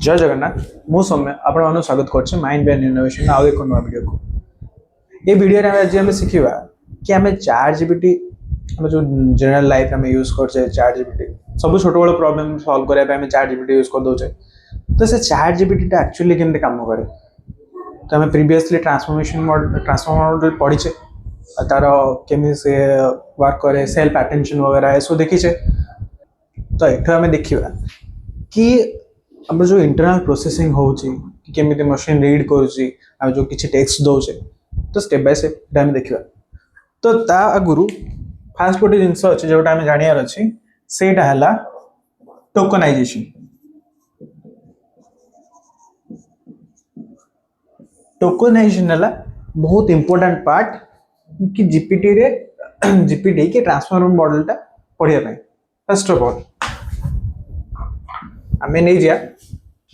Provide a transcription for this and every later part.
जय जगन्नाथ मु सौम्य आपण स्वागत कर माइंडब्रेन इनोवेशन आउ एक नया वीडियो को ये वीडियो रे आज हम शिखिबा कि हमें चैट जीपीटी हम जो जनरल लाइफ में यूज करछे चैट जीपीटी सब छोट बड़ प्रॉब्लम सॉल्व करबा पे हमें चैट जीपीटी यूज कर दोछे तो से चैट जीपीटी टा एक्चुअली केमते काम करे तो हमें प्रीवियसली ट्रांसफॉर्मर मॉडल पढ़ीचे तार केमी से वर्क करे सेल्फ अटेंशन वगैरह ऐसो देखीचे तो एठो हमें देखिबा कि हम जो इंटरनल प्रोसेसिंग होउची कि केमिति मशीन रीड करूची आ जो किछि टेक्स्ट दोचे तो स्टेप बाय स्टेप हम देखिबा तो ता अगुरु फास्ट गोटे जिंस अछि जोटा हम जानियार अछि सेटा हला टोकनाइजेशन। टोकनाइजेशन हला बहुत इंपोर्टेंट पार्ट कि जीपीटी रे जीपीटी के ट्रांसफॉर्मर मॉडल टा पढ़िया पय। फर्स्ट ऑफ ऑल हमें नहीं जा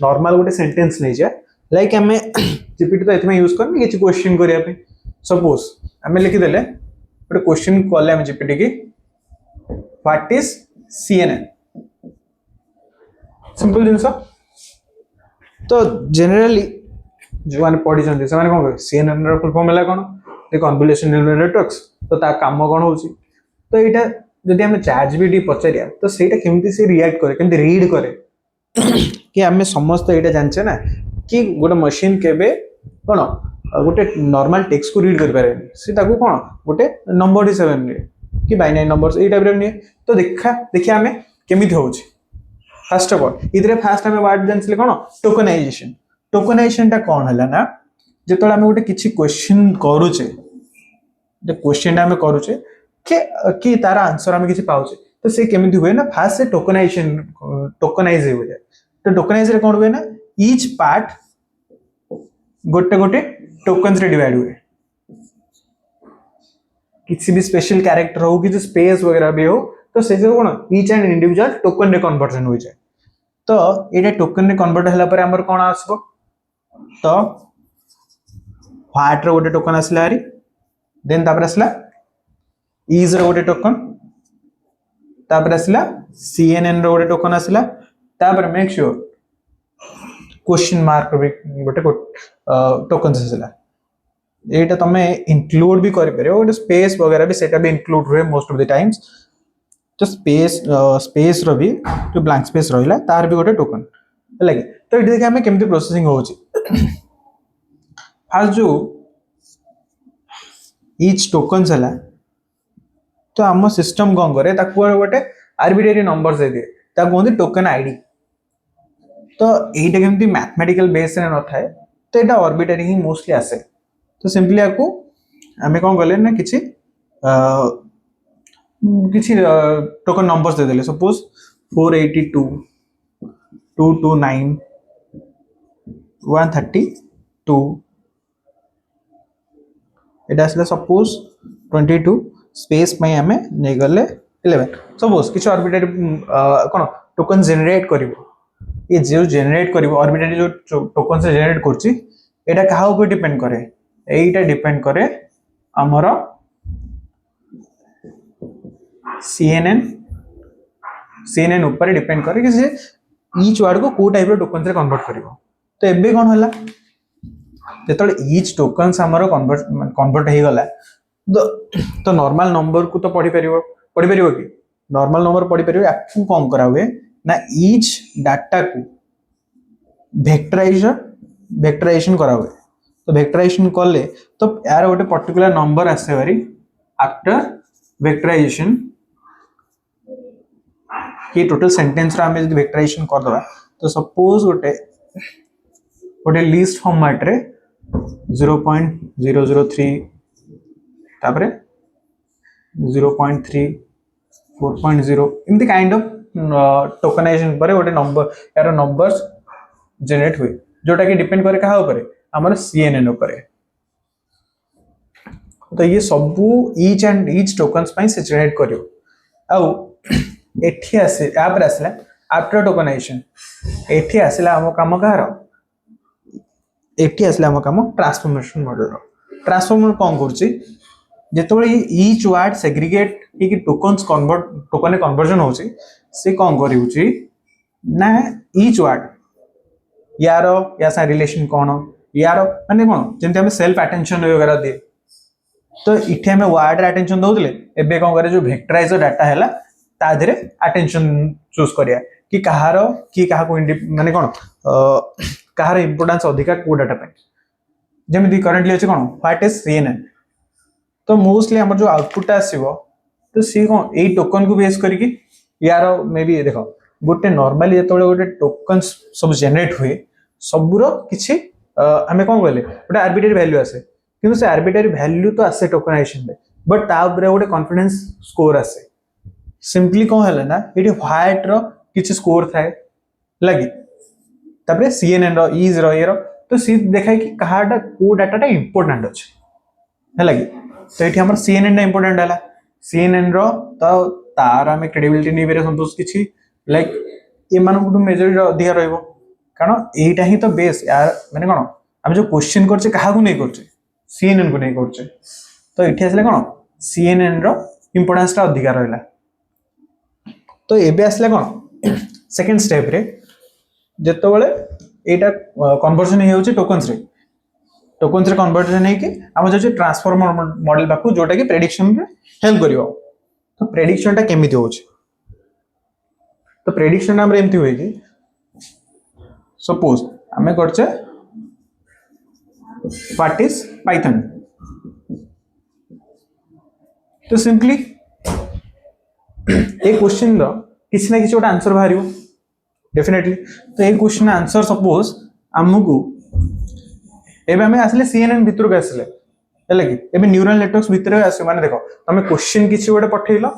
नॉर्मल गोटे सेंटेंस नहीं जा लाइक हमें जीपीटी तो इतने यूज करनी किसी क्वेश्चन करिया पे सपोज हमें लिखि देले गोटे क्वेश्चन कॉल हमें जीपीटी की व्हाट इज सीएनएन सिंपल जिंस तो जनरली जो माने पढ़ी जंदी से माने कोन कह सीएनएन रो फुल फॉर्म हला कोन द कन्वोल्यूशन न्यूरल नेटवर्क्स तो ता काम कोन होची तो एटा जदि हम चैट जीपीटी पचारिया तो सेटा केमती से रिएक्ट करे केमती रीड करे कि आमे समस्त एटा जानछे ना कि गोटे मशीन केबे कोन गोटे नॉर्मल टेक्स्ट को रीड कर पारे से ताको कोन गोटे नंबर हिसाब ने कि बाइनरी नंबर्स ए टाइप रे ने तो देखिया हमें केमिति होउची। फर्स्ट ऑफ ऑल इधरे फर्स्ट हमें वर्ड जानछले कोन टोकनाइजेशन। टोकनाइजेशन ता कोन हला ना जेतोला हमें गोटे किछि क्वेश्चन करूचे जे क्वेश्चन हमें करूचे कि तार आंसर हमें किछि पाउचे तो से केमिति हुए ना फास्ट से टोकनाइज हो जाए तो टोकनाइज रे कोन हुए ना ईच पार्ट गोटे गोटे टोकन्स रे डिवाइड हुए किसी भी स्पेशल कैरेक्टर हो कि जो स्पेस वगैरह भी हो तो से जो कोन ईच एंड इंडिविजुअल टोकन रे कन्वर्जन हो जाए तो एटा टोकन रे कन्वर्ट हला पर हमर कोन आसबो तो व्हाट रो गोटे टोकन आसला हरी देन तापर आसला इज रो गोटे टोकन तापर आसला सीएनएन रो गोटे टोकन आसला तापर मेक श्योर क्वेश्चन मार्क गोटे टोकन आसला एटा तमे इंक्लूड भी करि परियो गोटे स्पेस वगैरह भी सेटा भी इंक्लूड हुए मोस्ट ऑफ द टाइम्स तो स्पेस रो भी जो ब्लैंक स्पेस रहिला तार भी गोटे टोकन लागे तो एटा देखि हमें केमती प्रोसेसिंग होउची फास्ट जो ईच टोकन हला तो आम सिस्टम कौन करे गोटे आर्बिट्रेरी नंबर दे दिए कहते टोकन आईडी तो यहीटा केमती मैथमेटिकल बेस रे न थाए तो यहाँ आर्बिट्रेरी ही मोस्टली आसे तो सिंपली आपको आम कौन कले ना किसी किसी टोकन नंबर्स दे देले सपोज 482 229 132 एटा आसला सपोज 22 स्पेस में आमे नै गले 11 सपोज किछ आर्बिट्रेरी कोन टोकन जनरेट करिवो ये जो जनरेट करिवो आर्बिट्रेरी जो टोकन से जनरेट करछि एटा कहा ऊपर डिपेंड करे एटा डिपेंड करे हमर सीएनएन ऊपर डिपेंड करे कि से ईच वर्ड को को टाइप रो टोकन से कन्वर्ट करिवो तो एबे कोन हला जेतले ईच टोकन्स हमर कन्वर्ट हे गला तो नॉर्मल नंबर को तो पढ़ी परिवो कि नॉर्मल नंबर पढ़ी परिवो आपको कौन करा हुए ना ईच डाटा को वेक्टराइजेशन करा हुए तो वेक्टराइजेशन करले तो यार गोटे पर्टिकुलर नंबर आसे बारी आफ्टर वेक्टराइजेशन कि टोटल सेंटेंस रा हमें यदि वेक्टराइजेशन कर दवा तो सपोज गोटे लिस्ट फॉर्मेट रे 0.003 तापरे 0.3 4.0 इनती काइंड ऑफ टोकनाइजेशन पर गोटे नंबर यार नंबर्स जनरेट हुए जोटा कि डिपेंड करे कहा ऊपर हमर सीएनएन ऊपर तो ये सब ईच टोकन्स पई से जनरेट करियो आउ एठी आसे आप आसला आफ्टर टोकनाइजेशन एठी आसला हम काम कहार एठी आसला हम काम ट्रांसफॉर्मेशन मॉडल रो ट्रांसफॉर्मर कौन करछि जेतबे ईच वर्ड सेग्रीगेट कि टोकन्स टोकन कन्वर्जन होछि से कौन करिउछि ना ईच वर्ड यार या सा रिलेशन कौन यार माने कौन जमी आम सेल्फ अटेंशन वगैरह दिए तो इथे आम वार्ड अटेंशन दौले एबे कौन करे जो वेक्टराइज डाटा है ता देहरे अटेंशन चूज करिया कि कहार कि क्या माने कौन कहार इंपोर्टेंस अधिका को डाटा पे जमी करेंटली अच्छे कौन व्हाट इज सीएनएन तो मोस्टली आम जो आउटपुट आसो तो सी कौन यही टोकन को बेस करके यार मे बी देख गोटे नॉर्मली जो गोटे टोकन सब जेनेरेट हुए सबूर किसी आम कौन कहले गोटे आर्बिट्रेरी वैल्यू आसे कि से आर्बिट्रेरी वैल्यू तो आसे टोकनाइजेशन में बट तापर गोटे कॉन्फिडेंस स्कोर आसे सिंपली कौन है ना ये व्हाइट रो किसी स्कोर थाए लगी तापर सीएनएन रो इज रो ये तो सी देखा कि कहाटा को डाटाटा इंपोर्टेंट अच्छे है लगी तो ये आम सीएनएन इंपोर्टेंट है सीएनएन रो तो तार आम क्रेडिबिलिटी नहीं पारे सपोज किसी लाइक ये मेजोरिटी अधिका रहा कारण यहीटा ही तो बेस यार मैंने कौन आम जो क्वेश्चन करचे क्या नहीं करचे सीएनएन को नहीं करचे तो ये आसले कौन सीएनएन रो इंपोर्टेंस अधिका रहा तो ये आसले कौन सेकेंड स्टेप रे जितेबाला यहाँ कन्वर्जन हो टोकन्स रे टोकन्स रे कन्वर्जन होगी आम जो ट्रांसफॉर्मर मॉडल पाक जोटा कि प्रेडिक्शन रे हेल्प कर तो प्रेडिक्शन टा केमिति हो तो प्रेडिक्शन आम एमती हुए कि सपोज आम करचे व्हाट इज पाइथन तो सिंपली ए क्वेश्चन रो किसी ना किसी गोटे आंसर बाहर डेफिनेटली तो ये क्वेश्चन आंसर सपोज आमको एवं आसले सीएनएन भितर को आसले है कि एबे न्यूरल नेटवर्क्स भितर आस माने देखो तुम क्वेश्चन किसी गोटे पठेल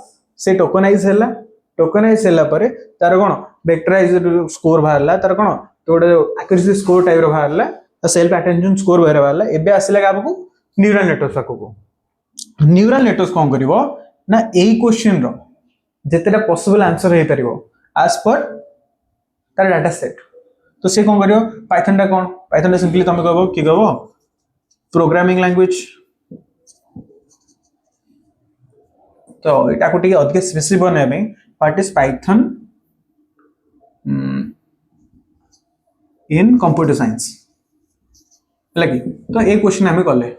से टोकनाइज है टोकनाइज है तार कौन वेक्टराइज स्कोर बाहर तार कौन तो गोटे एक्यूरेसी स्कोर टाइप बाहर सेल्फ अटेंशन स्कोर बाहर एबे आसला आपको न्यूरल नेटवर्क्स पाखक न्यूरल नेटवर्क्स कौन कर ना यही क्वेश्चन रो जितेटा पॉसिबल आंसर हो पार एज पर तार डाटा सेट तो सी कौन कर पाइथन टा कौन पाइथन टा सिंपली तुम कह कि कह प्रोग्रामिंग लैंग्वेज तो यहाँ को अधिक स्पेसिफिक बनाने what is Python in computer science है कि तो ये क्वेश्चन आम कले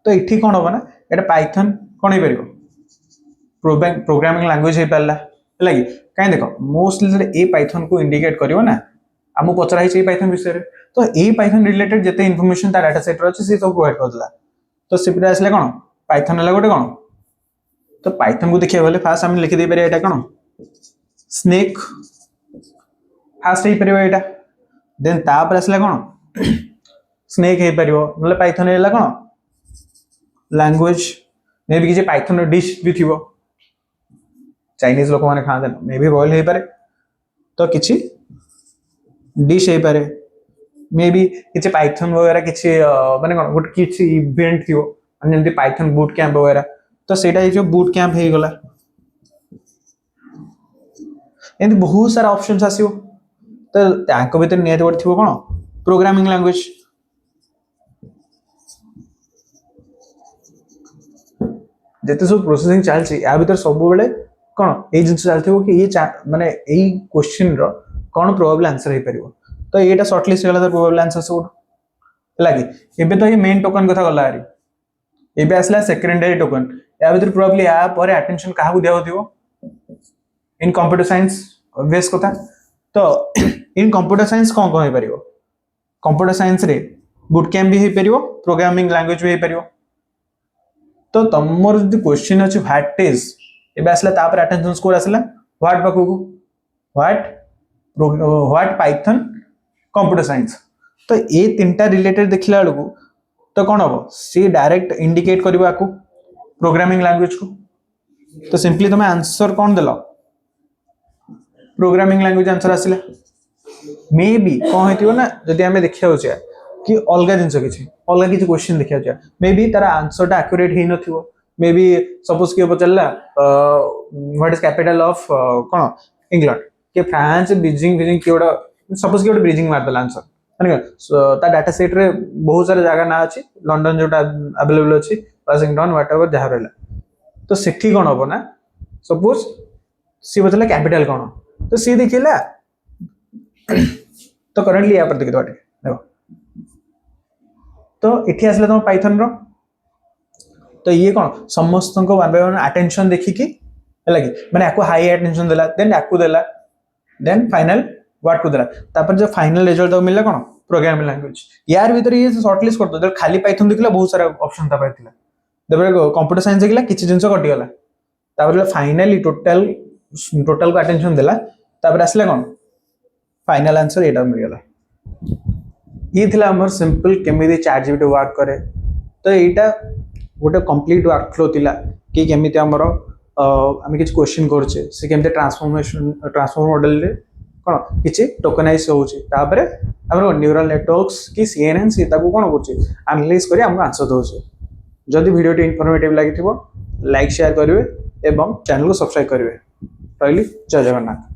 तो ये कौन हम ना ये पाइथन कौन हो पार प्रोग्रामिंग लैंग्वेज हो पारा है कि कहीं देख मोस्टली ए पाइथन को इंडिकेट करियो ना आमको पचरा है पाइथन विषय में तो यही पाइथन रिलेटेड जिते इनफॉरमेशन तार डाटा सेट अच्छे सब प्रोवाइड करदेला तो सीपी आसले कौन पाइथन है गोटे कौन तो पाइथन को देखिए बोले फास्ट आम लिखिदे पारे यहाँ कौन स्नेक फास्ट हो पार यहाँ देन तापर आसला कौन स्नेक हो पार ना पाइथन है कौन लैंग्वेज मे भी किसी पाइथन डिश भी थी चाइनीज लोक मैंने खाते मे भी बॉयल हो पारे तो किसी डिश हो पारे मे बी किसी पाइथन वगैरह किसी माने कौन गोटे किसी इवेंट थी जमी पाइथन बूट कैंप वगैरह तो सेटा बूट कैंप हो गला एमती बहुत सारा ऑप्शंस आसो तो भीतर निहत गोटे थी कौन प्रोग्रामिंग लैंग्वेज जिते सब प्रोसेसिंग चलती या भर सब बेले कौन ये जिन चलती कि ये माने यही क्वेश्चन रो कौन प्रोबेबल आंसर हो पार तो ये सर्टलिस्ट होगा प्रोबेबल आंसर सब लगे एबे तो ये मेन टोकन कथा गला एबे आसला सेकेंडरी टोकन या भर प्रोबेबली या पर अटेंशन क्या दिया इन कंप्यूटर साइंस बेस कथा तो इन कंप्यूटर साइंस कौन कौन हो पार कंप्यूटर साइंस रे बूट कैंप भी हो पार प्रोग्रामिंग लैंग्वेज भी हो पार तो तुमर जो क्वेश्चन अच्छे व्हाट इज एबे आसला तापर अटेंशन स्कोर आसला व्हाट पाखक व्हाट पाइथन कंप्यूटर साइंस तो ये तीनटा रिलेटेड देखला बेलू तो कौन हम सी डायरेक्ट इंडिकेट करवा प्रोग्रामिंग लैंग्वेज को तो सिंपली तुम आंसर कौन देल प्रोग्रामिंग लैंग्वेज आंसर आसला मे बी कौन हो ना जदि आम देखा कि अलग जिन किसी अलग किसी क्वेश्चन देखा मे बी तार आंसर एक्यूरेट हो न मे बी सपोज किए पचारा व्हाट इज कैपिटल ऑफ कौन इंग्लैंड कि फ्रांस बीजिंग बीजिंग किए गोटे सपोज किए गोटे ब्रिजिंग मारदेला आंसर मैंने डाटा सेट रे बहुत सारा जगह ना अच्छी लंडन जोटा अवेलेबल अच्छी वाशिंगटन व्हाट एवर जहाँ रहा तो सेठी कौन हम ना सपोज सी पचारा कैपिटल कौन तो सी देखिला तो करेंटली या पर देखिए देखो तो इठी आसले तुम पाइथन रो तो ये कौन समस्त को वन बाय वन अटेंशन देखिकी है कि मैंने आपको हाई अटेंशन देला देन आपको देला देन फाइनल व्हाट को देला तापर जो फाइनल रिजल्ट तो मिलला कौन प्रोग्रामिंग लैंग्वेज यार भीतर ये शॉर्टलिस्ट कर दो खाली पाइथन देखला बहुत सारा ऑप्शन ता पाइथिला देबे कंप्यूटर साइंस देखला किछि जिंस कटि गला तापर फाइनली टोटल टोटल को अटेंशन देला तापर आसला कौन फाइनल आंसर एटा मिल गला ये थिला हमर सिंपल केमिति चैट जीपीटी वर्क करे तो एटा गोटे कंप्लीट वर्कफ्लो थिला कि केमिति हमर आम किसी क्वेश्चन करछे से केमिति ट्रांसफॉर्म मॉडल रे कोन किछि टोकनाइज होउछि तापरे हमर न्यूरल नेटवर्क्स की सीएनएन सी ताको कोन करछि एनालाइज करी हमको आंसर दोछे जदि वीडियो टी इन्फॉर्मेटिव लागिथिबो लाइक शेयर करिवे एवं चैनल को सब्सक्राइब करिवे रहली जय जगन्नाथ।